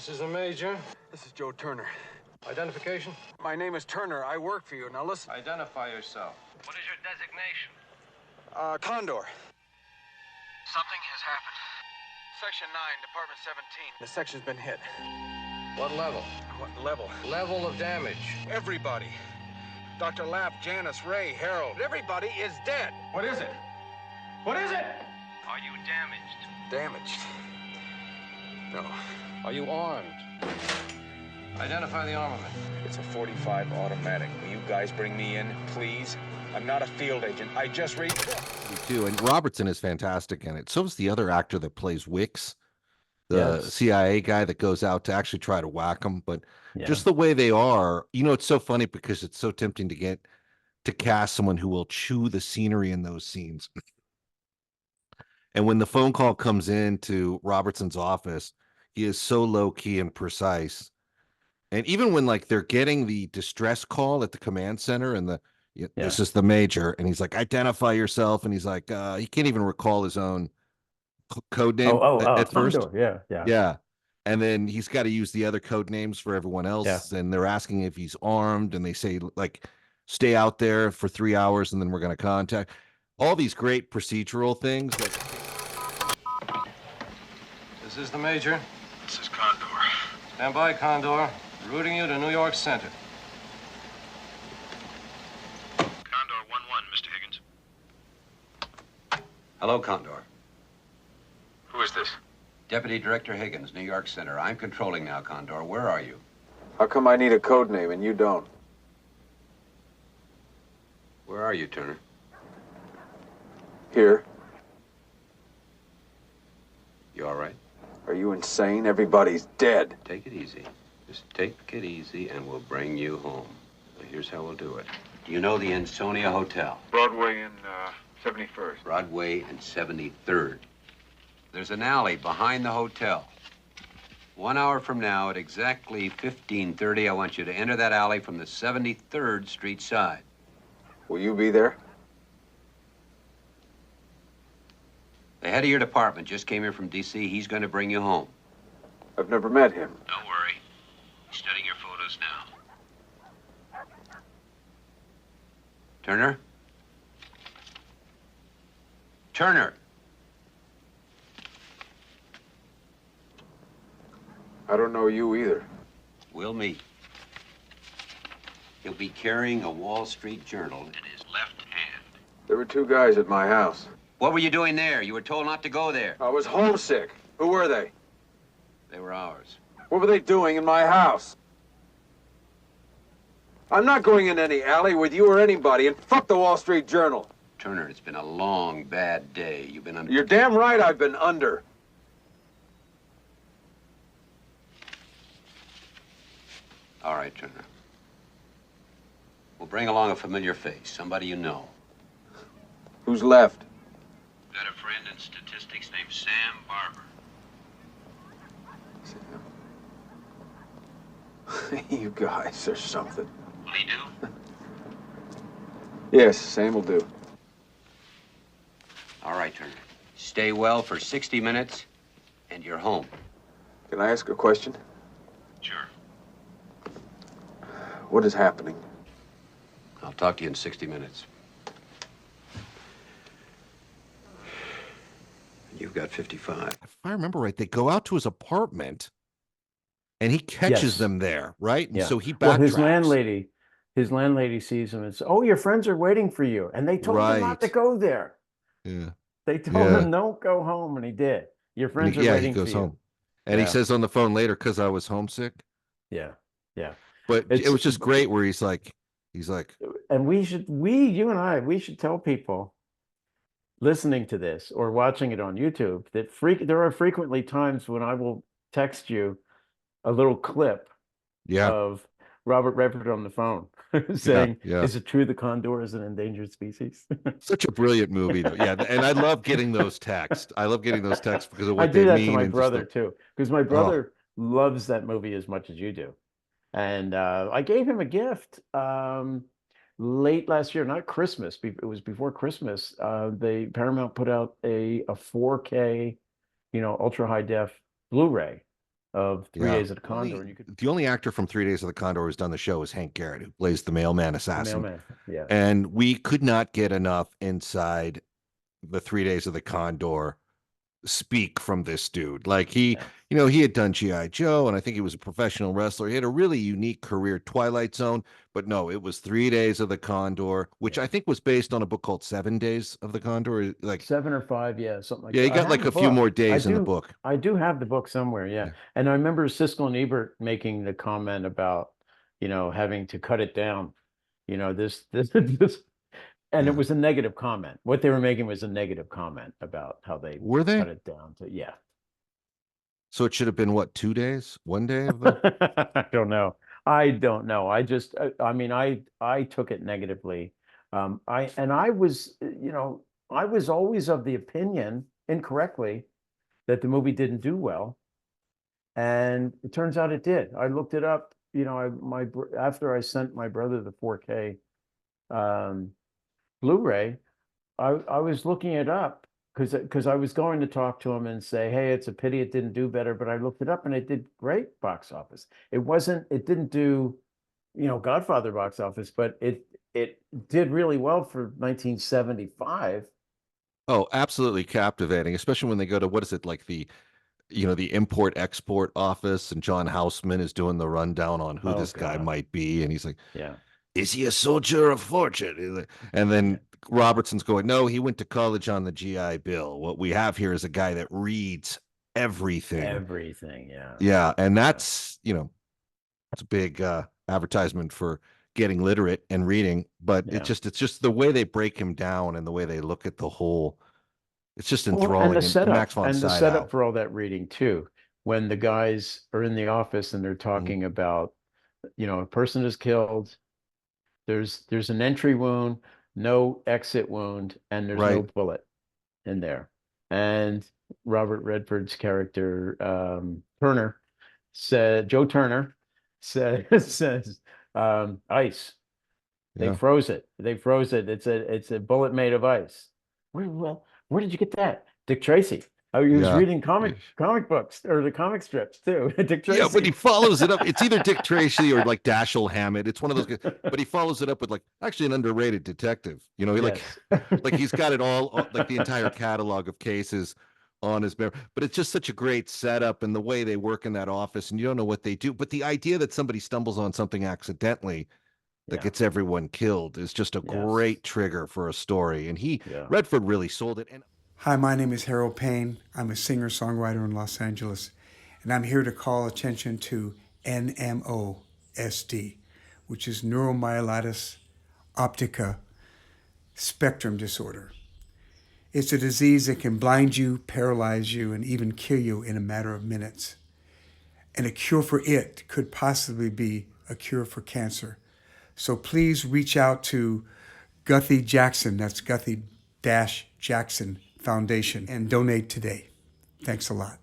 This is the Major. This is Joe Turner. Identification? My name is Turner. I work for you. Now listen. Identify yourself. What is your designation? Condor. Something has happened. Section 9, Department 17. The section's been hit. What level? What level? Level of damage. Everybody. Dr. Lapp, Janice, Ray, Harold. Everybody is dead. What is it? What is it? Are you damaged? Damaged? No. Are you armed? Identify the armament. It's a .45 automatic. Will you guys bring me in, please? I'm not a field agent. I just read books. Me too. And Robertson is fantastic in it. So is the other actor that plays Wicks, the CIA guy that goes out to actually try to whack him. But just the way they are, it's so funny because it's so tempting to get to cast someone who will chew the scenery in those scenes. And when the phone call comes in to Robertson's office, he is so low key and precise. And even when they're getting the distress call at the command center and this is the Major, and he's like, identify yourself. And he's like, he can't even recall his own code name at first. Yeah. And then he's got to use the other code names for everyone else. And they're asking if he's armed. And they say, stay out there for 3 hours and then we're going to contact. All these great procedural things. This is the Major. This is Condor. Stand by, Condor. Routing you to New York Center. Condor 1-1, Mr. Higgins. Hello, Condor. Who is this? Deputy Director Higgins, New York Center. I'm controlling now, Condor. Where are you? How come I need a code name and you don't? Where are you, Turner? Here. You all right? Are you insane? Everybody's dead. Take it easy. Just take it easy and we'll bring you home. Now, here's how we'll do it. Do you know the Ansonia Hotel? Broadway and 71st. Broadway and 73rd. There's an alley behind the hotel. 1 hour from now at exactly 15:30, I want you to enter that alley from the 73rd Street side. Will you be there? The head of your department just came here from D.C. He's going to bring you home. I've never met him. Don't worry. He's studying your photos now. Turner? Turner! I don't know you either. We'll meet. He'll be carrying a Wall Street Journal in his left hand. There were two guys at my house. What were you doing there? You were told not to go there. I was homesick. Who were they? They were ours. What were they doing in my house? I'm not going in any alley with you or anybody, and fuck the Wall Street Journal. Turner, it's been a long, bad day. You've been under... You're damn right I've been under. All right, Turner. We'll bring along a familiar face, somebody you know. Who's left? Got a friend in statistics named Sam Barber. You guys are something. Will he do? Yes, Sam will do. All right, Turner. Stay well for 60 minutes, and you're home. Can I ask a question? Sure. What is happening? I'll talk to you in 60 minutes. You've got 55. If I remember right, they go out to his apartment and he catches them there, right? And so he backtracks. Well, his landlady sees him and says, "Oh, your friends are waiting for you." And they told him not to go there. Yeah. They told him, "Don't go home." And he did. Your friends are waiting for you. Yeah, he goes home. And he says on the phone later, "Because I was homesick." Yeah. Yeah. But it was just great where he's like, and you and I, we should tell people listening to this or watching it on YouTube that there are frequently times when I will text you a little clip of Robert Redford on the phone saying, "Is it true the condor is an endangered species?" Such a brilliant movie, though. Yeah, and I love getting those texts. I love getting those texts because of what they mean. I do that to my brother too, because my brother loves that movie as much as you do. And I gave him a gift late last year, not Christmas. It was before Christmas. The Paramount put out a 4K, ultra high def Blu-ray of 3 Days of the Condor. Only, And you could the only actor from 3 Days of the Condor who's done the show is Hank Garrett, who plays the mailman assassin. Mailman, yeah. And we could not get enough inside the 3 Days of the Condor speak from this dude. Like he had done G.I. Joe, and I think he was a professional wrestler. He had a really unique career, Twilight Zone, but no, it was 3 Days of the Condor, which I think was based on a book called 7 Days of the Condor, like 7 or 5, something like that. He got like a few more days in the book. I do have the book somewhere, yeah. And I remember Siskel and Ebert making the comment about, having to cut it down. This and it was a negative comment. What they were making was a negative comment about how they cut it down to, So it should have been what, 2 days, 1 day of the I don't know. I just, I took it negatively. I was, I was always of the opinion, incorrectly, that the movie didn't do well. And it turns out it did. I looked it up, after I sent my brother the 4K Blu-ray, I was looking it up because I was going to talk to him and say, hey, it's a pity it didn't do better, but I looked it up and it did great box office. It didn't do, Godfather box office, but it did really well for 1975. Oh, absolutely captivating, especially when they go to, what is it, like the import-export office, and John Houseman is doing the rundown on who this guy might be, and he's like, is he a soldier of fortune? And then Robertson's going, no, he went to college on the GI Bill. What we have here is a guy that reads everything. Everything, yeah. Yeah, and that's, it's a big advertisement for getting literate and reading, but it's just the way they break him down and the way they look at the whole, it's just enthralling. And the setup, Max von Sydow. For all that reading too, when the guys are in the office and they're talking about, a person is killed, there's an entry wound, no exit wound, and there's no bullet in there. And Robert Redford's character, Joe Turner says, ice. They froze it. It's a bullet made of ice. Where did you get that? Dick Tracy. Oh, he was reading comic books, or the comic strips too. Dick Tracy. Yeah, but he follows it up. It's either Dick Tracy or like Dashiell Hammett. It's one of those guys, but he follows it up with like actually an underrated detective. He like he's got it all, like the entire catalog of cases on his memory. But it's just such a great setup, and the way they work in that office, and you don't know what they do. But the idea that somebody stumbles on something accidentally that gets everyone killed is just a great trigger for a story. And Redford really sold it. And hi, my name is Harold Payne. I'm a singer-songwriter in Los Angeles, and I'm here to call attention to NMOSD, which is neuromyelitis optica spectrum disorder. It's a disease that can blind you, paralyze you, and even kill you in a matter of minutes. And a cure for it could possibly be a cure for cancer. So please reach out to Guthrie Jackson, that's Guthrie-Jackson Foundation, and donate today. Thanks a lot.